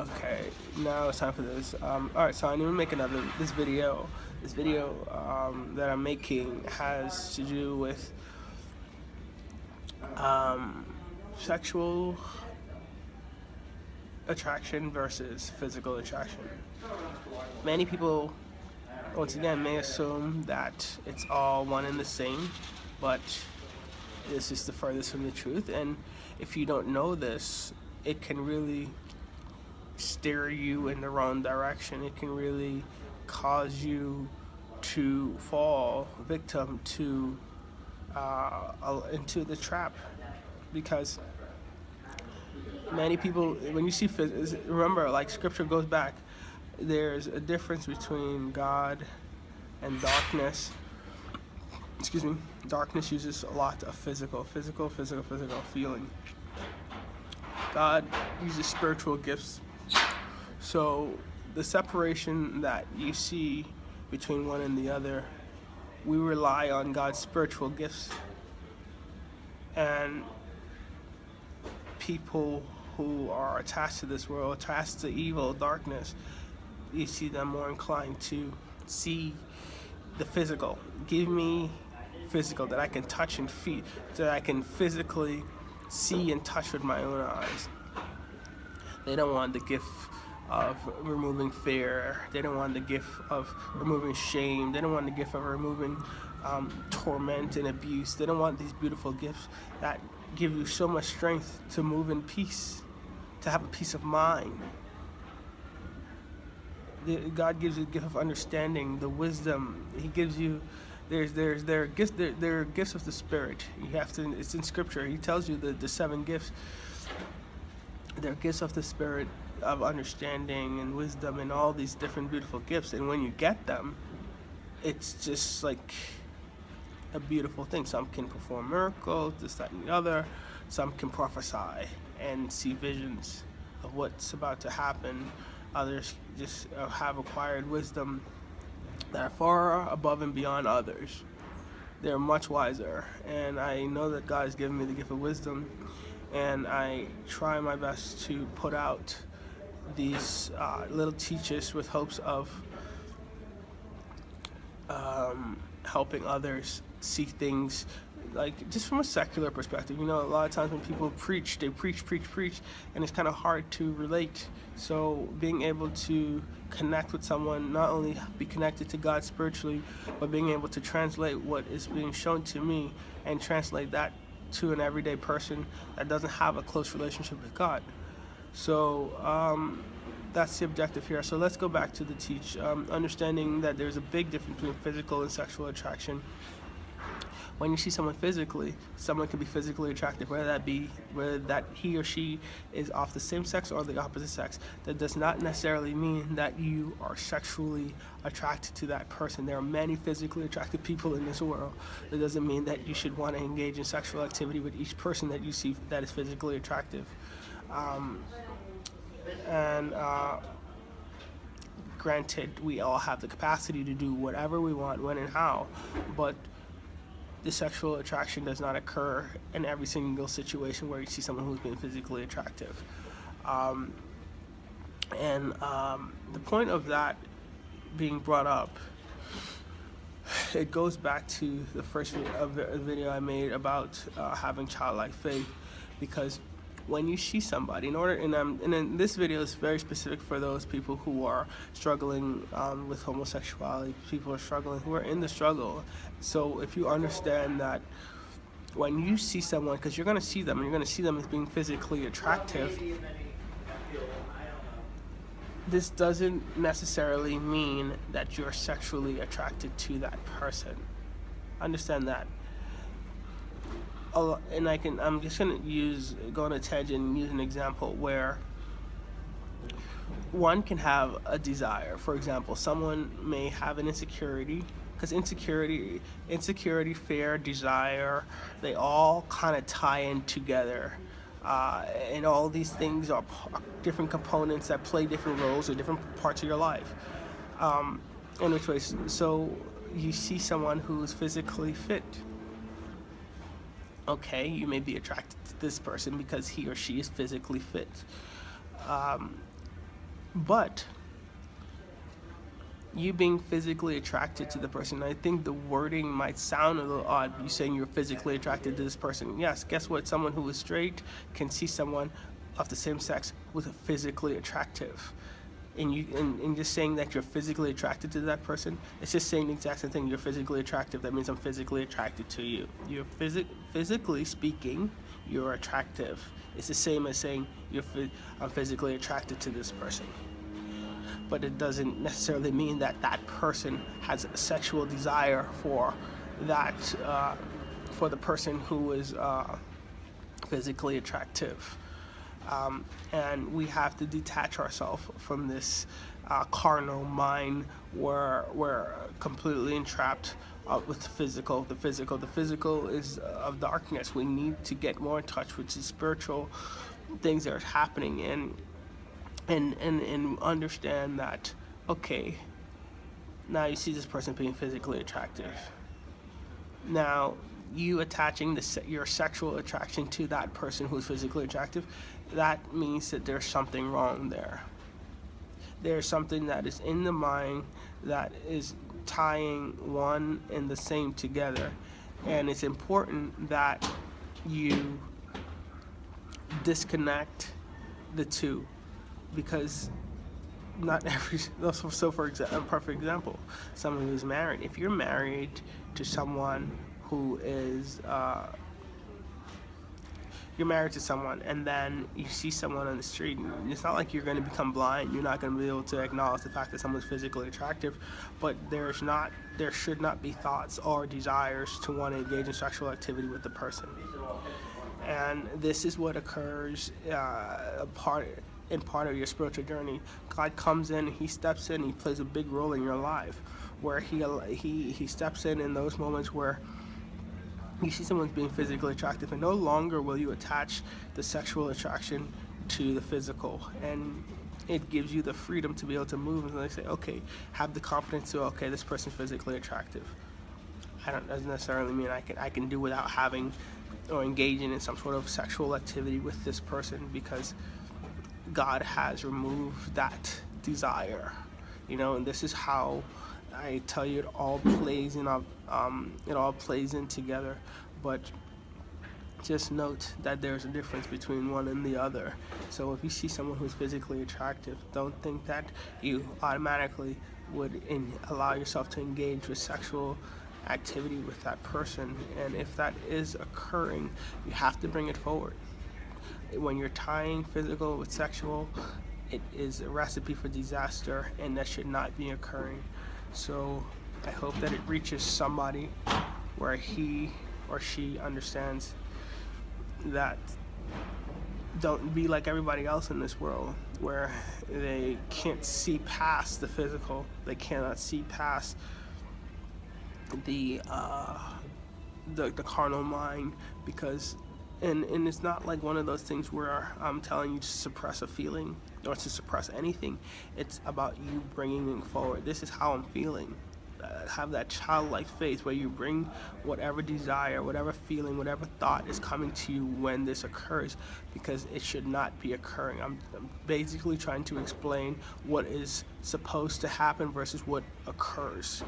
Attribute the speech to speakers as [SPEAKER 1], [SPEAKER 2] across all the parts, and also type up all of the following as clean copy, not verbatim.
[SPEAKER 1] Okay, now it's time for this. Alright, so I need to make this video. This video that I'm making has to do with um, sexual attraction versus physical attraction. Many people, once again, may assume that it's all one and the same, but this is the furthest from the truth. And if you don't know this, it can really steer you in the wrong direction. It can really cause you to fall victim to into the trap, because many people, when you see remember, like scripture goes back, there's a difference between God and darkness. Excuse me. Darkness uses a lot of physical feeling. God uses spiritual gifts. So the separation that you see between one and the other, we rely on God's spiritual gifts. And people who are attached to this world, attached to evil, darkness, you see them more inclined to see the physical. Give me physical that I can touch and feel, that I can physically see and touch with my own eyes. They don't want the gift of removing fear. They don't want the gift of removing shame. They don't want the gift of removing torment and abuse. They don't want these beautiful gifts that give you so much strength to move in peace, to have a peace of mind. God gives you the gift of understanding, the wisdom. He gives you, there are gifts of the Spirit. You have to. It's in Scripture. He tells you the 7 gifts. They're gifts of the Spirit, of understanding and wisdom and all these different beautiful gifts. And when you get them, it's just like a beautiful thing. Some can perform miracles, this, that, and the other. Some can prophesy and see visions of what's about to happen. Others just have acquired wisdom that are far above and beyond others. They're much wiser. And I know that God has given me the gift of wisdom, and I try my best to put out these little teachers with hopes of helping others see things like just from a secular perspective. You know, a lot of times when people preach, they preach, and it's kind of hard to relate. So being able to connect with someone, not only be connected to God spiritually, but being able to translate what is being shown to me and translate that to an everyday person that doesn't have a close relationship with God. So that's the objective here. So let's go back to the teach. Understanding that there's a big difference between physical and sexual attraction. When you see someone physically, someone can be physically attractive, whether that he or she is of the same sex or the opposite sex. That does not necessarily mean that you are sexually attracted to that person. There are many physically attractive people in this world. That doesn't mean that you should want to engage in sexual activity with each person that you see that is physically attractive. Granted, we all have the capacity to do whatever we want, when and how, but the sexual attraction does not occur in every single situation where you see someone who's been physically attractive. The point of that being brought up, it goes back to the first video I made about having childlike faith, because when you see somebody, and then this video is very specific for those people who are struggling with homosexuality, people who are in the struggle. So if you understand that when you see someone, because you're going to see them, and you're going to see them as being physically attractive, this doesn't necessarily mean that you're sexually attracted to that person. Understand that. And I'm just going to go on a tangent and use an example where one can have a desire. For example, someone may have an insecurity, because insecurity, fear, desire, they all kind of tie in together. And all these things are different components that play different roles in different parts of your life. So you see someone who's physically fit. Okay, you may be attracted to this person because he or she is physically fit. But you being physically attracted to the person, I think the wording might sound a little odd. You saying you're physically attracted to this person. Yes, guess what? Someone who is straight can see someone of the same sex with a physically attractive. And just saying that you're physically attracted to that person, it's just saying the exact same thing. You're physically attractive. That means I'm physically attracted to you. Physically speaking, you're attractive. It's the same as saying I'm physically attracted to this person. But it doesn't necessarily mean that that person has a sexual desire for that for the person who is physically attractive. And we have to detach ourselves from this carnal mind where we're completely entrapped with the physical. The physical is of darkness. We need to get more in touch with the spiritual things that are happening, and understand that, okay, now you see this person being physically attractive. Now, you attaching your sexual attraction to that person who's physically attractive, that means that there's something wrong there. There's something that is in the mind that is tying one and the same together. And it's important that you disconnect the two, because not every so for example, a perfect example, someone who's married. If you're married to someone who is you're married to someone and then you see someone on the street, and it's not like you're going to become blind. You're not going to be able to acknowledge the fact that someone's physically attractive, but there should not be thoughts or desires to want to engage in sexual activity with the person. And this is what occurs part of your spiritual journey. God comes in, He steps in, He plays a big role in your life, where He steps in those moments where you see someone being physically attractive, and no longer will you attach the sexual attraction to the physical, and it gives you the freedom to be able to move and like say, okay, have the confidence to, okay, this person's physically attractive. Doesn't necessarily mean I can do without having or engaging in some sort of sexual activity with this person, because God has removed that desire, and this is how I tell you it all plays in together. But just note that there's a difference between one and the other. So if you see someone who's physically attractive, don't think that you automatically would allow yourself to engage with sexual activity with that person. And if that is occurring, you have to bring it forward. When you're tying physical with sexual, it is a recipe for disaster, and that should not be occurring. So I hope that it reaches somebody where he or she understands that don't be like everybody else in this world, where they can't see past the physical. They cannot see past the carnal mind, because and it's not like one of those things where I'm telling you to suppress a feeling or to suppress anything. It's about you bringing it forward. This is how I'm feeling. Have that childlike faith where you bring whatever desire, whatever feeling, whatever thought is coming to you when this occurs, because it should not be occurring. I'm basically trying to explain what is supposed to happen versus what occurs,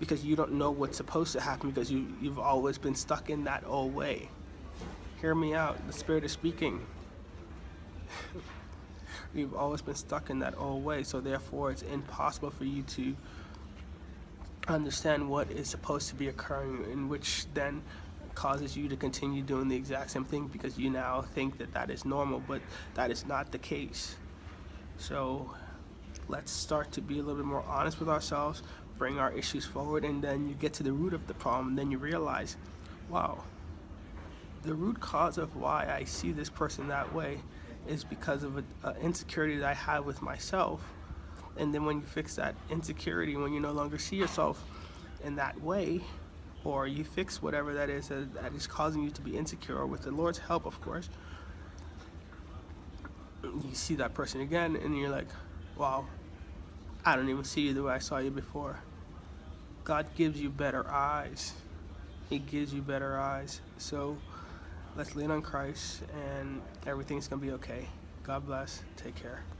[SPEAKER 1] because you don't know what's supposed to happen because you've always been stuck in that old way. Hear me out. The Spirit is speaking. You've always been stuck in that old way, so therefore it's impossible for you to understand what is supposed to be occurring, in which then causes you to continue doing the exact same thing because you now think that is normal, but that is not the case. So let's start to be a little bit more honest with ourselves, bring our issues forward, and then you get to the root of the problem, and then you realize, wow, the root cause of why I see this person that way is because of an insecurity that I have with myself. And then when you fix that insecurity, when you no longer see yourself in that way, or you fix whatever that is causing you to be insecure, with the Lord's help, of course, you see that person again and you're like, wow, I don't even see you the way I saw you before. God gives you better eyes. He gives you better eyes. So let's lean on Christ, and everything's going to be okay. God bless. Take care.